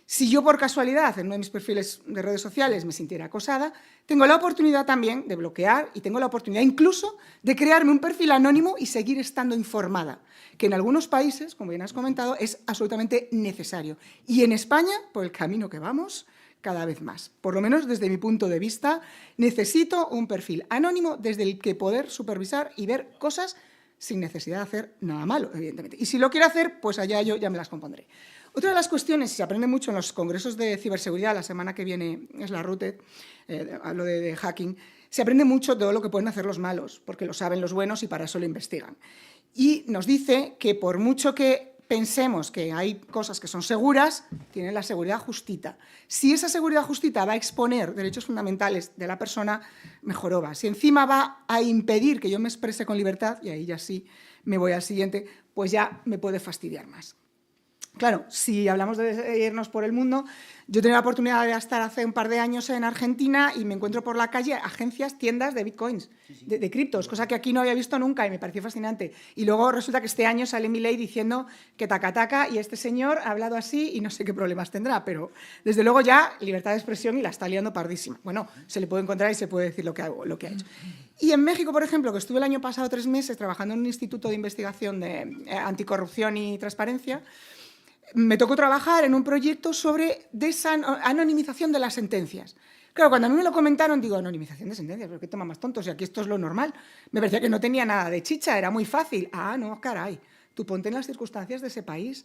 Si yo por casualidad en uno de mis perfiles de redes sociales me sintiera acosada, tengo la oportunidad también de bloquear y tengo la oportunidad incluso de crearme un perfil anónimo y seguir estando informada, que en algunos países, como bien has comentado, es absolutamente necesario. Y en España, por el camino que vamos, cada vez más. Por lo menos desde mi punto de vista, necesito un perfil anónimo desde el que poder supervisar y ver cosas sin necesidad de hacer nada malo, evidentemente. Y si lo quiero hacer, pues allá yo ya me las compondré. Otra de las cuestiones, y se aprende mucho en los congresos de ciberseguridad, la semana que viene es la RUTED, hablo de hacking, se aprende mucho todo lo que pueden hacer los malos, porque lo saben los buenos y para eso lo investigan. Y nos dice que por mucho que pensemos que hay cosas que son seguras, tienen la seguridad justita. Si esa seguridad justita va a exponer derechos fundamentales de la persona, mejor va. Si encima va a impedir que yo me exprese con libertad, y ahí ya sí me voy al siguiente, pues ya me puede fastidiar más. Claro, si hablamos de irnos por el mundo, yo tenía la oportunidad de estar hace un par de años en Argentina y me encuentro por la calle agencias, tiendas de bitcoins, de criptos, cosa que aquí no había visto nunca y me pareció fascinante. Y luego resulta que este año sale Milei diciendo que taca y este señor ha hablado así y no sé qué problemas tendrá, pero desde luego ya libertad de expresión y la está liando pardísima. Bueno, se le puede encontrar y se puede decir lo que ha hecho. Y en México, por ejemplo, que estuve el año pasado 3 meses trabajando en un instituto de investigación de anticorrupción y transparencia, me tocó trabajar en un proyecto sobre anonimización de las sentencias. Claro, cuando a mí me lo comentaron, digo, anonimización de sentencias, pero qué tema más tonto, si aquí esto es lo normal. Me parecía que no tenía nada de chicha, era muy fácil. Ah, no, caray, tú ponte en las circunstancias de ese país.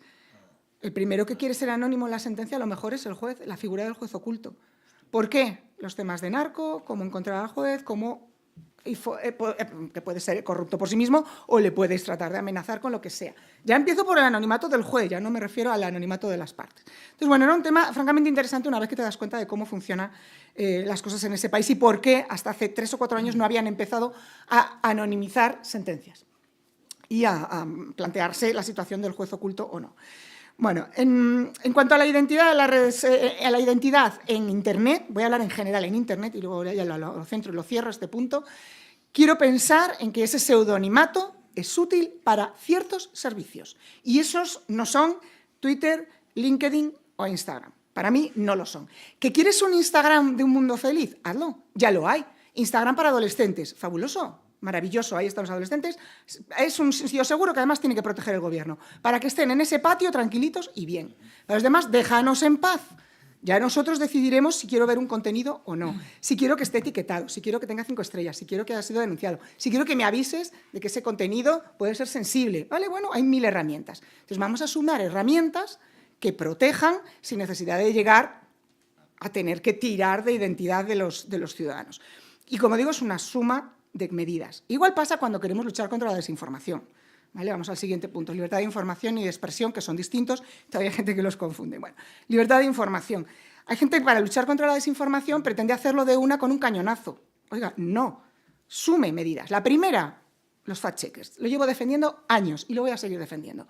El primero que quiere ser anónimo en la sentencia a lo mejor es el juez, la figura del juez oculto. ¿Por qué? Los temas de narco, cómo encontrar al juez, cómo que puede ser corrupto por sí mismo o le puedes tratar de amenazar con lo que sea. Ya empiezo por el anonimato del juez, ya no me refiero al anonimato de las partes. Entonces, bueno, era un tema francamente interesante una vez que te das cuenta de cómo funcionan las cosas en ese país y por qué hasta hace 3 o 4 años no habían empezado a anonimizar sentencias y a plantearse la situación del juez oculto o no. Bueno, en cuanto a la identidad, a la identidad en Internet, voy a hablar en general en Internet y luego ya lo centro y lo cierro este punto, quiero pensar en que ese pseudonimato es útil para ciertos servicios y esos no son Twitter, LinkedIn o Instagram. Para mí no lo son. ¿Que quieres un Instagram de un mundo feliz? Hazlo, ya lo hay. Instagram para adolescentes, fabuloso. Maravilloso, ahí están los adolescentes. Es un sitio seguro que además tiene que proteger el gobierno, para que estén en ese patio tranquilitos y bien. Para los demás, déjanos en paz. Ya nosotros decidiremos si quiero ver un contenido o no, si quiero que esté etiquetado, si quiero que tenga 5 estrellas, si quiero que haya sido denunciado, si quiero que me avises de que ese contenido puede ser sensible. ¿Vale? Bueno, hay 1000 herramientas. Entonces vamos a sumar herramientas que protejan sin necesidad de llegar a tener que tirar de identidad de los ciudadanos. Y como digo, es una suma de medidas. Igual pasa cuando queremos luchar contra la desinformación. ¿Vale? Vamos al siguiente punto. Libertad de información y de expresión, que son distintos. Todavía hay gente que los confunde. Bueno, libertad de información. Hay gente que para luchar contra la desinformación pretende hacerlo de una con un cañonazo. Oiga, no. Sume medidas. La primera, los fact-checkers. Lo llevo defendiendo años y lo voy a seguir defendiendo.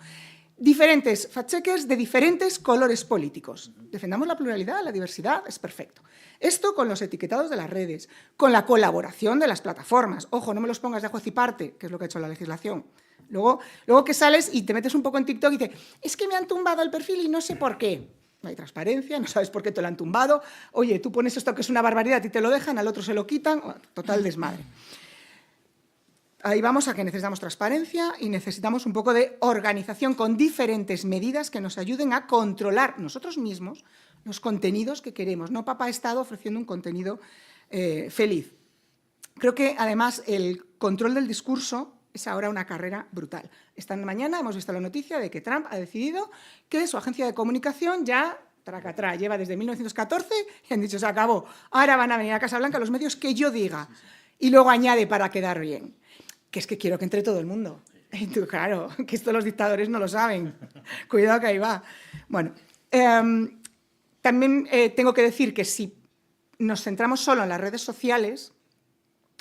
Diferentes fact-checkers de diferentes colores políticos. Defendamos la pluralidad, la diversidad, es perfecto. Esto con los etiquetados de las redes, con la colaboración de las plataformas. Ojo, no me los pongas de juez y parte, que es lo que ha hecho la legislación. Luego que sales y te metes un poco en TikTok y dices, es que me han tumbado el perfil y no sé por qué. No hay transparencia, no sabes por qué te lo han tumbado. Oye, tú pones esto que es una barbaridad y te lo dejan, al otro se lo quitan. Total desmadre. Ahí vamos a que necesitamos transparencia y necesitamos un poco de organización con diferentes medidas que nos ayuden a controlar nosotros mismos los contenidos que queremos. No papá Estado ofreciendo un contenido feliz. Creo que, además, el control del discurso es ahora una carrera brutal. Esta mañana hemos visto la noticia de que Trump ha decidido que su agencia de comunicación ya, tracatrá, lleva desde 1914 y han dicho, se acabó. Ahora van a venir a Casa Blanca los medios que yo diga. Y luego añade para quedar bien. Que es que quiero que entre todo el mundo. Y tú, claro, que esto los dictadores no lo saben. Cuidado que ahí va. Bueno, también tengo que decir que si nos centramos solo en las redes sociales,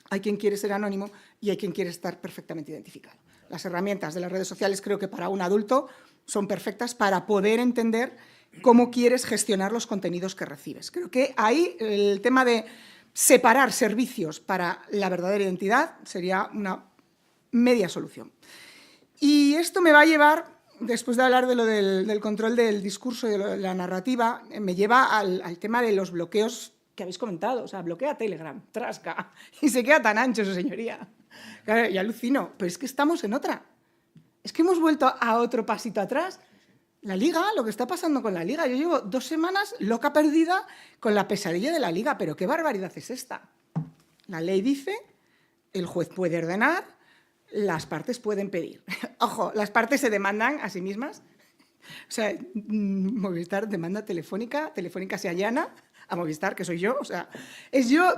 hay quien quiere ser anónimo y hay quien quiere estar perfectamente identificado. Las herramientas de las redes sociales creo que para un adulto son perfectas para poder entender cómo quieres gestionar los contenidos que recibes. Creo que ahí el tema de separar servicios para la verdadera identidad sería una media solución. Y esto me va a llevar, después de hablar de lo del control del discurso y de la narrativa, me lleva al tema de los bloqueos que habéis comentado. O sea, bloquea Telegram, trasca, y se queda tan ancho, su señoría. Claro, y alucino, pero es que estamos en otra. Es que hemos vuelto a otro pasito atrás. La Liga, lo que está pasando con la Liga. Yo llevo 2 semanas loca perdida con la pesadilla de la Liga, pero ¿qué barbaridad es esta? La ley dice, el juez puede ordenar, las partes pueden pedir. Ojo, las partes se demandan a sí mismas. O sea, Movistar demanda Telefónica, Telefónica se allana a Movistar, que soy yo, o sea, es yo,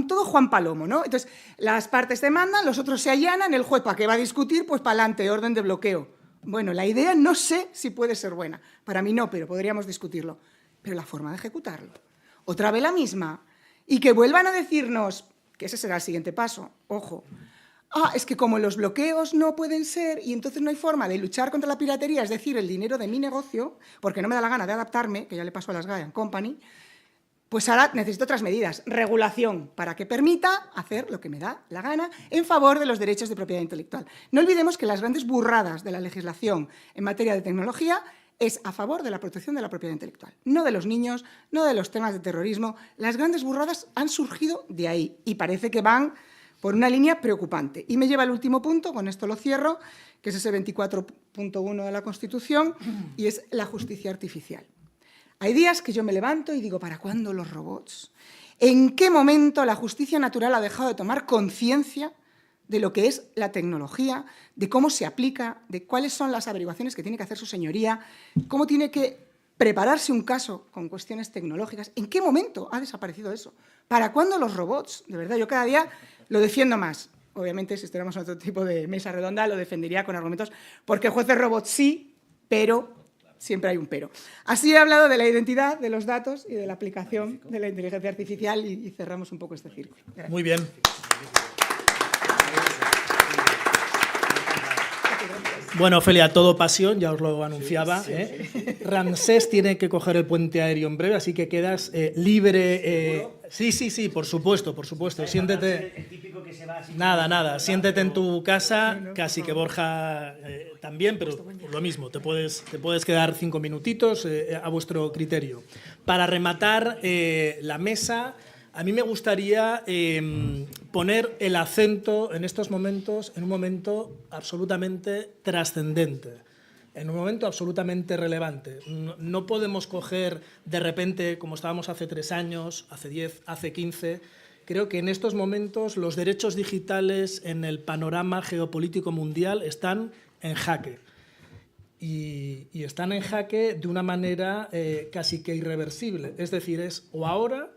todo Juan Palomo, ¿no? Entonces, las partes demandan, los otros se allanan, el juez, ¿para qué va a discutir? Pues para adelante, orden de bloqueo. Bueno, la idea no sé si puede ser buena. Para mí no, pero podríamos discutirlo. Pero la forma de ejecutarlo. Otra vez la misma. Y que vuelvan a decirnos, que ese será el siguiente paso, ojo, es que como los bloqueos no pueden ser y entonces no hay forma de luchar contra la piratería, es decir, el dinero de mi negocio, porque no me da la gana de adaptarme, que ya le pasó a las Gaia Company, pues ahora necesito otras medidas. Regulación, para que permita hacer lo que me da la gana en favor de los derechos de propiedad intelectual. No olvidemos que las grandes burradas de la legislación en materia de tecnología es a favor de la protección de la propiedad intelectual. No de los niños, no de los temas de terrorismo. Las grandes burradas han surgido de ahí y parece que van por una línea preocupante. Y me lleva al último punto, con esto lo cierro, que es ese 24.1 de la Constitución, y es la justicia artificial. Hay días que yo me levanto y digo, ¿para cuándo los robots? ¿En qué momento la justicia natural ha dejado de tomar conciencia de lo que es la tecnología, de cómo se aplica, de cuáles son las averiguaciones que tiene que hacer su señoría, cómo tiene que prepararse un caso con cuestiones tecnológicas? ¿En qué momento ha desaparecido eso? ¿Para cuándo los robots? De verdad, yo cada día lo defiendo más. Obviamente, si estuviéramos en otro tipo de mesa redonda, lo defendería con argumentos, porque jueces robots sí, pero siempre hay un pero. Así he hablado de la identidad, de los datos y de la aplicación de la inteligencia artificial y cerramos un poco este círculo. Gracias. Muy bien. Bueno, Ofelia, todo pasión, ya os lo anunciaba. Sí. Ramsés tiene que coger el puente aéreo en breve, así que quedas libre. Sí, por supuesto. Siéntete. Nada, siéntete en tu casa, casi que Borja también, pero por lo mismo, te puedes quedar 5 minutitos a vuestro criterio. Para rematar la mesa, a mí me gustaría poner el acento en estos momentos en un momento absolutamente trascendente, en un momento absolutamente relevante. No podemos coger de repente, como estábamos hace 3 años, hace 10, hace 15... Creo que en estos momentos los derechos digitales en el panorama geopolítico mundial están en jaque. Y están en jaque de una manera casi que irreversible. Es decir, es o ahora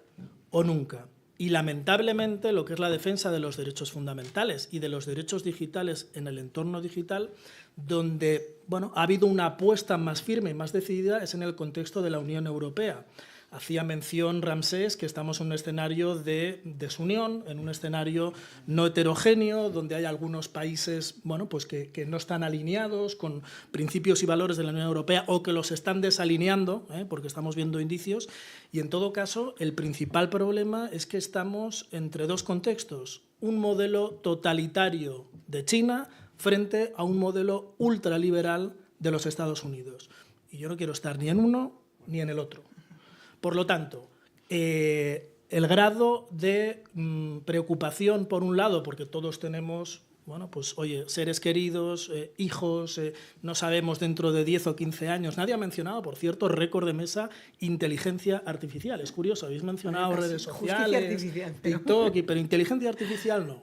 o nunca. Y lamentablemente lo que es la defensa de los derechos fundamentales y de los derechos digitales en el entorno digital, donde ha habido una apuesta más firme y más decidida, es en el contexto de la Unión Europea. Hacía mención Ramsés que estamos en un escenario de desunión, en un escenario no heterogéneo, donde hay algunos países pues que no están alineados con principios y valores de la Unión Europea o que los están desalineando, porque estamos viendo indicios. Y en todo caso, el principal problema es que estamos entre 2 contextos. Un modelo totalitario de China frente a un modelo ultraliberal de los Estados Unidos. Y yo no quiero estar ni en uno ni en el otro. Por lo tanto, el grado de preocupación, por un lado, porque todos tenemos, seres queridos, hijos, no sabemos dentro de 10 o 15 años. Nadie ha mencionado, por cierto, récord de mesa, inteligencia artificial. Es curioso, habéis mencionado redes sociales, TikTok, pero inteligencia artificial no.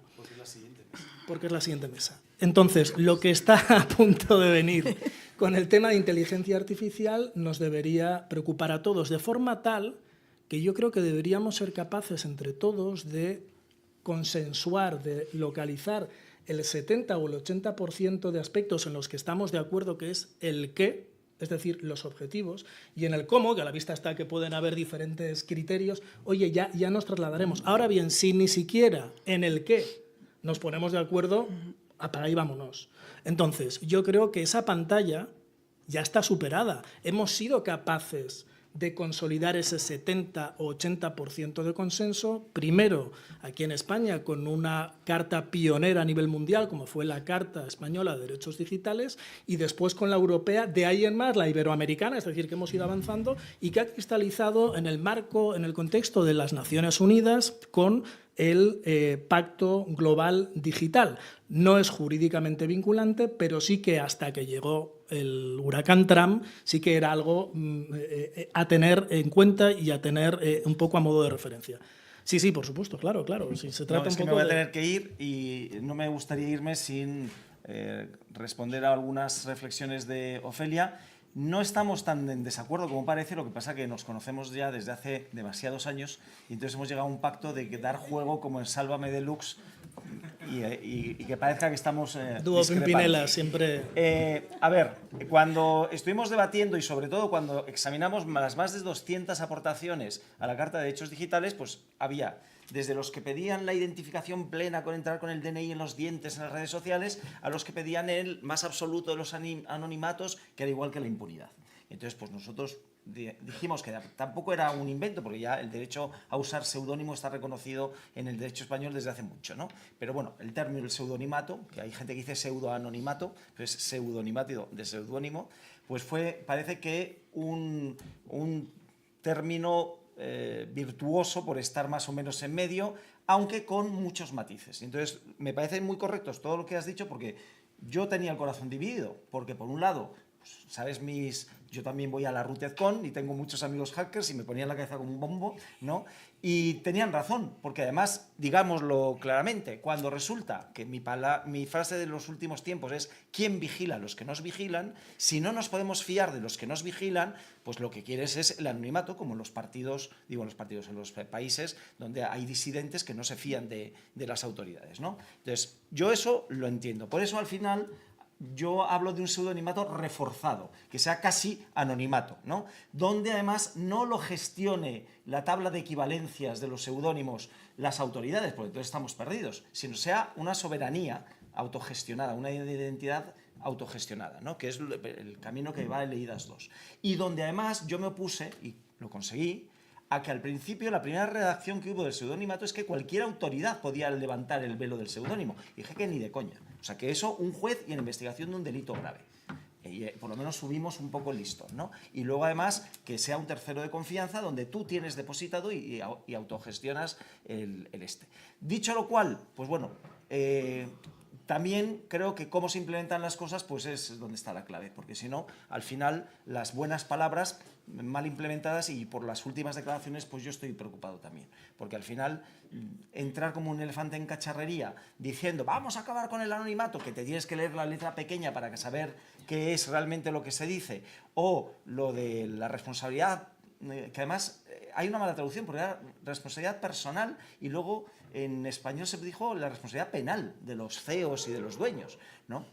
Porque es la siguiente mesa. Entonces, lo que está a punto de venir con el tema de inteligencia artificial nos debería preocupar a todos, de forma tal que yo creo que deberíamos ser capaces entre todos de consensuar, de localizar el 70 o el 80% de aspectos en los que estamos de acuerdo, que es el qué, es decir, los objetivos, y en el cómo, que a la vista está que pueden haber diferentes criterios, oye, ya nos trasladaremos. Ahora bien, si ni siquiera en el qué nos ponemos de acuerdo, para ahí vámonos. Entonces, yo creo que esa pantalla ya está superada. Hemos sido capaces de consolidar ese 70 o 80% de consenso, primero aquí en España con una carta pionera a nivel mundial, como fue la Carta Española de Derechos Digitales, y después con la europea, de ahí en más la iberoamericana, es decir, que hemos ido avanzando y que ha cristalizado en el marco, en el contexto de las Naciones Unidas con el Pacto Global Digital. No es jurídicamente vinculante, pero sí que hasta que llegó el huracán Trump sí que era algo a tener en cuenta y a tener un poco a modo de referencia. Sí, sí, por supuesto, claro, claro. Si se trata es un que poco me voy a tener que ir y no me gustaría irme sin responder a algunas reflexiones de Ofelia. No estamos tan en desacuerdo como parece, lo que pasa que nos conocemos ya desde hace demasiados años y entonces hemos llegado a un pacto de dar juego como en Sálvame Deluxe y que parezca que estamos Dúo Pimpinela, siempre. A ver, cuando estuvimos debatiendo y sobre todo cuando examinamos las más de 200 aportaciones a la Carta de Derechos Digitales, pues había desde los que pedían la identificación plena con entrar con el DNI en los dientes en las redes sociales, a los que pedían el más absoluto de los anonimatos, que era igual que la impunidad. Entonces, pues nosotros dijimos que tampoco era un invento, porque ya el derecho a usar seudónimo está reconocido en el derecho español desde hace mucho, ¿no? Pero bueno, el término del pseudonimato, que hay gente que dice pseudoanonimato, pues pseudonimato de seudónimo, pues parece que un término virtuoso por estar más o menos en medio, aunque con muchos matices. Entonces, me parecen muy correctos todo lo que has dicho, porque yo tenía el corazón dividido, porque por un lado, pues, ¿sabes? Yo también voy a la RUTEZCON y tengo muchos amigos hackers y me ponían la cabeza como un bombo, ¿no? Y tenían razón, porque además, digámoslo claramente, cuando resulta que mi frase de los últimos tiempos es ¿quién vigila a los que nos vigilan? Si no nos podemos fiar de los que nos vigilan, pues lo que quieres es el anonimato, como en los partidos, en los países donde hay disidentes que no se fían de las autoridades, ¿no? Entonces, yo eso lo entiendo. Por eso, al final, yo hablo de un pseudonimato reforzado, que sea casi anonimato, ¿no? Donde además no lo gestione la tabla de equivalencias de los seudónimos las autoridades, porque entonces estamos perdidos, sino sea una soberanía autogestionada, una identidad autogestionada, ¿no? Que es el camino que va a Leídas 2. Y donde además yo me opuse, y lo conseguí, a que al principio la primera redacción que hubo del pseudonimato es que cualquier autoridad podía levantar el velo del seudónimo. Y dije que ni de coña. O sea, que eso un juez y en investigación de un delito grave. Y por lo menos subimos un poco el listón, ¿no? Y luego además que sea un tercero de confianza donde tú tienes depositado y autogestionas el este. Dicho lo cual, pues bueno, también creo que cómo se implementan las cosas pues es donde está la clave, porque si no, al final las buenas palabras mal implementadas y por las últimas declaraciones pues yo estoy preocupado también, porque al final entrar como un elefante en cacharrería diciendo vamos a acabar con el anonimato, que te tienes que leer la letra pequeña para saber qué es realmente lo que se dice, o lo de la responsabilidad, que además hay una mala traducción porque era responsabilidad personal y luego en español se dijo la responsabilidad penal de los CEOs y de los dueños, ¿no?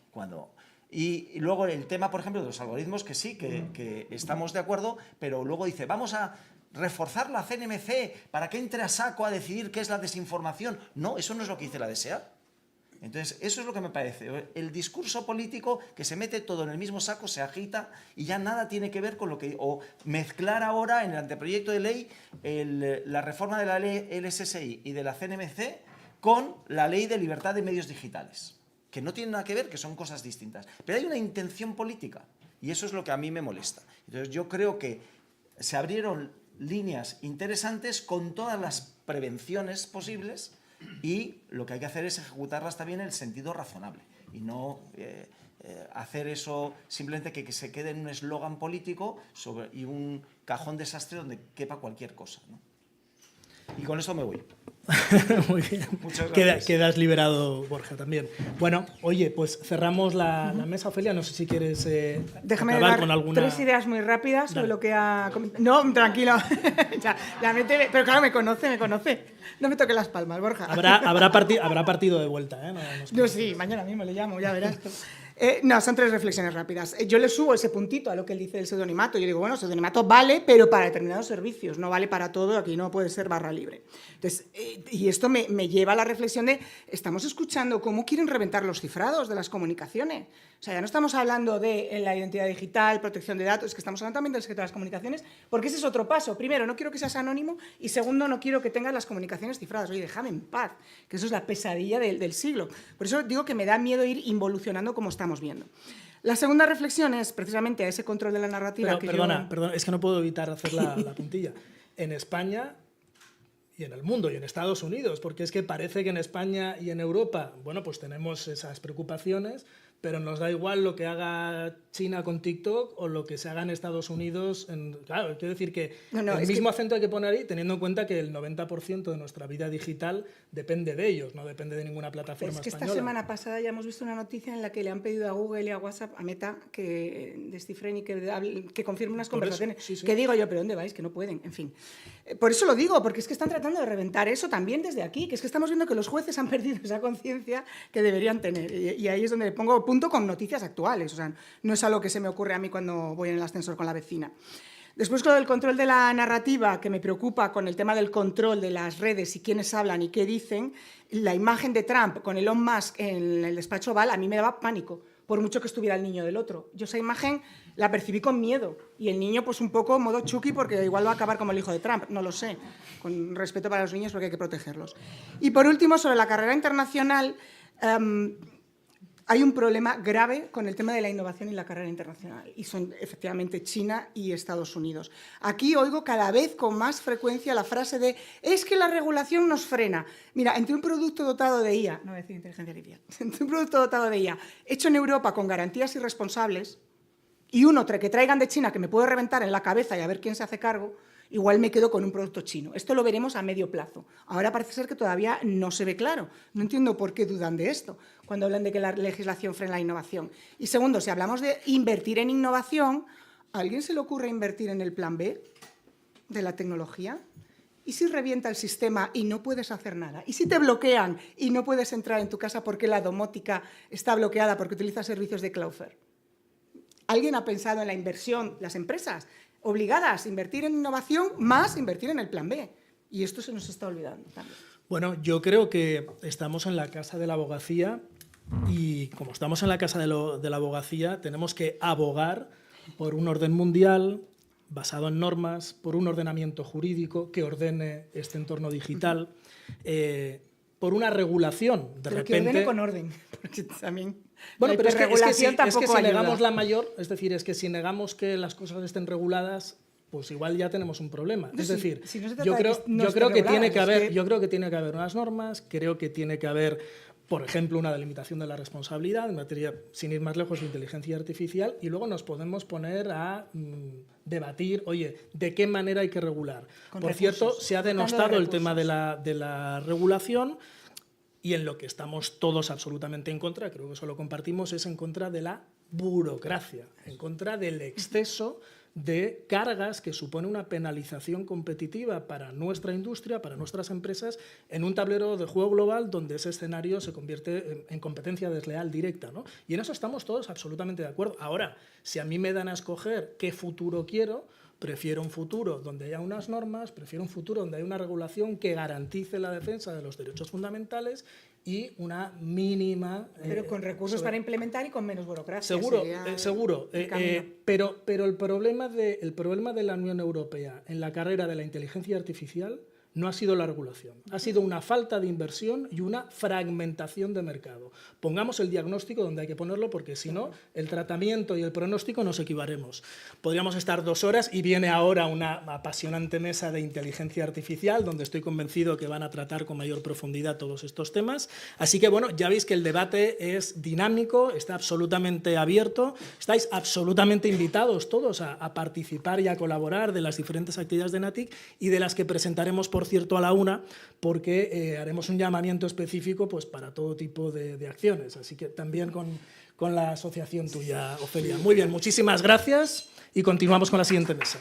Y luego el tema, por ejemplo, de los algoritmos, que sí, que estamos de acuerdo, pero luego dice, vamos a reforzar la CNMC para que entre a saco a decidir qué es la desinformación. No, eso no es lo que dice la DSA. Entonces, eso es lo que me parece. El discurso político que se mete todo en el mismo saco, se agita y ya nada tiene que ver con lo que... O mezclar ahora en el anteproyecto de ley la reforma de la ley LSSI y de la CNMC con la ley de libertad de medios digitales, que no tienen nada que ver, que son cosas distintas. Pero hay una intención política y eso es lo que a mí me molesta. Entonces, yo creo que se abrieron líneas interesantes con todas las prevenciones posibles y lo que hay que hacer es ejecutarlas también en el sentido razonable y no hacer eso simplemente que se quede en un eslogan político y un cajón desastre donde quepa cualquier cosa, ¿no? Y con eso me voy. Muy bien. Muchas gracias. Quedas liberado, Borja, también. Bueno, oye, pues cerramos la mesa, Ofelia. No sé si quieres Déjame acabar dar con alguna... 3 ideas muy rápidas sobre Dale. lo que ha comentado. No, tranquilo. Ya, pero claro, me conoce. No me toque las palmas, Borja. Habrá partido de vuelta, ¿eh? No, sí, mañana mismo le llamo, ya verás. No, son 3 reflexiones rápidas. Yo le subo ese puntito a lo que él dice del pseudonimato. Yo digo, bueno, pseudonimato vale, pero para determinados servicios, no vale para todo, aquí no puede ser barra libre. Entonces, y esto me lleva a la reflexión de, estamos escuchando cómo quieren reventar los cifrados de las comunicaciones. O sea, ya no estamos hablando de la identidad digital, protección de datos, es que estamos hablando también del sector de las comunicaciones, porque ese es otro paso. Primero, no quiero que seas anónimo, y segundo, no quiero que tengas las comunicaciones cifradas. Oye, déjame en paz, que eso es la pesadilla del siglo. Por eso digo que me da miedo ir involucionando como estamos viendo. La segunda reflexión es precisamente a ese control de la narrativa. Perdona, es que no puedo evitar hacer la puntilla. En España y en el mundo y en Estados Unidos, porque es que parece que en España y en Europa, bueno, pues tenemos esas preocupaciones, pero nos da igual lo que haga China con TikTok o lo que se haga en Estados Unidos. Claro, quiero decir que el mismo acento hay que poner ahí, teniendo en cuenta que el 90% de nuestra vida digital depende de ellos, no depende de ninguna plataforma Es que española. esta semana pasada ya hemos visto una noticia en la que le han pedido a Google y a WhatsApp, a Meta, que descifren y que confirmen unas conversaciones. Sí. Que digo yo, ¿pero dónde vais? Que no pueden, en fin. Por eso lo digo, porque es que están tratando de reventar eso también desde aquí, que es que estamos viendo que los jueces han perdido esa conciencia que deberían tener. Y ahí es donde pongo punto con noticias actuales. O sea, no es algo que se me ocurre a mí cuando voy en el ascensor con la vecina. Después, con el control de la narrativa, que me preocupa con el tema del control de las redes y quiénes hablan y qué dicen, la imagen de Trump con Elon Musk en el despacho Oval a mí me daba pánico, por mucho que estuviera el niño del otro. Yo esa imagen la percibí con miedo y el niño pues un poco modo Chucky porque igual va a acabar como el hijo de Trump, no lo sé, con respeto para los niños porque hay que protegerlos. Y por último, sobre la carrera internacional, hay un problema grave con el tema de la innovación y la carrera internacional, y son efectivamente China y Estados Unidos. Aquí oigo cada vez con más frecuencia la frase de «es que la regulación nos frena». Mira, entre un producto dotado de IA, no voy a decir inteligencia artificial, entre un producto dotado de IA hecho en Europa con garantías irresponsables y un otro que traigan de China que me puede reventar en la cabeza y a ver quién se hace cargo, igual me quedo con un producto chino. Esto lo veremos a medio plazo. Ahora parece ser que todavía no se ve claro. No entiendo por qué dudan de esto cuando hablan de que la legislación frena la innovación. Y segundo, si hablamos de invertir en innovación, ¿a alguien se le ocurre invertir en el plan B de la tecnología? ¿Y si revienta el sistema y no puedes hacer nada? ¿Y si te bloquean y no puedes entrar en tu casa porque la domótica está bloqueada porque utiliza servicios de Cloudflare? ¿Alguien ha pensado en la inversión, las empresas obligadas a invertir en innovación más invertir en el plan B? Y esto se nos está olvidando también. Bueno, yo creo que estamos en la casa de la abogacía y como estamos en la casa de la abogacía tenemos que abogar por un orden mundial basado en normas, por un ordenamiento jurídico que ordene este entorno digital, por una regulación. Pero que ordene con orden, porque también... Bueno, pero es que si negamos la mayor, es decir, es que si negamos que las cosas estén reguladas, pues igual ya tenemos un problema. Es decir, yo creo que tiene que haber unas normas, creo que tiene que haber, por ejemplo, una delimitación de la responsabilidad en materia, sin ir más lejos, de inteligencia artificial, y luego nos podemos poner a debatir, oye, ¿de qué manera hay que regular? Por cierto, se ha denostado el tema de la regulación. Y en lo que estamos todos absolutamente en contra, creo que eso lo compartimos, es en contra de la burocracia, en contra del exceso de cargas que supone una penalización competitiva para nuestra industria, para nuestras empresas, en un tablero de juego global donde ese escenario se convierte en competencia desleal directa, ¿no? Y en eso estamos todos absolutamente de acuerdo. Ahora, si a mí me dan a escoger qué futuro quiero, prefiero un futuro donde haya unas normas, prefiero un futuro donde haya una regulación que garantice la defensa de los derechos fundamentales y una mínima... Pero con recursos para implementar y con menos burocracia. Seguro. Pero el problema de la Unión Europea en la carrera de la inteligencia artificial no ha sido la regulación, ha sido una falta de inversión y una fragmentación de mercado. Pongamos el diagnóstico donde hay que ponerlo, porque si no, el tratamiento y el pronóstico nos equivaremos. Podríamos estar 2 horas y viene ahora una apasionante mesa de inteligencia artificial donde estoy convencido que van a tratar con mayor profundidad todos estos temas. Así que, bueno, ya veis que el debate es dinámico, está absolutamente abierto, estáis absolutamente invitados todos a participar y a colaborar de las diferentes actividades de NATIC y de las que presentaremos, por cierto, a la 1, porque haremos un llamamiento específico pues, para todo tipo de acciones. Así que también con la asociación tuya, Ofelia. Muy bien, muchísimas gracias y continuamos con la siguiente mesa.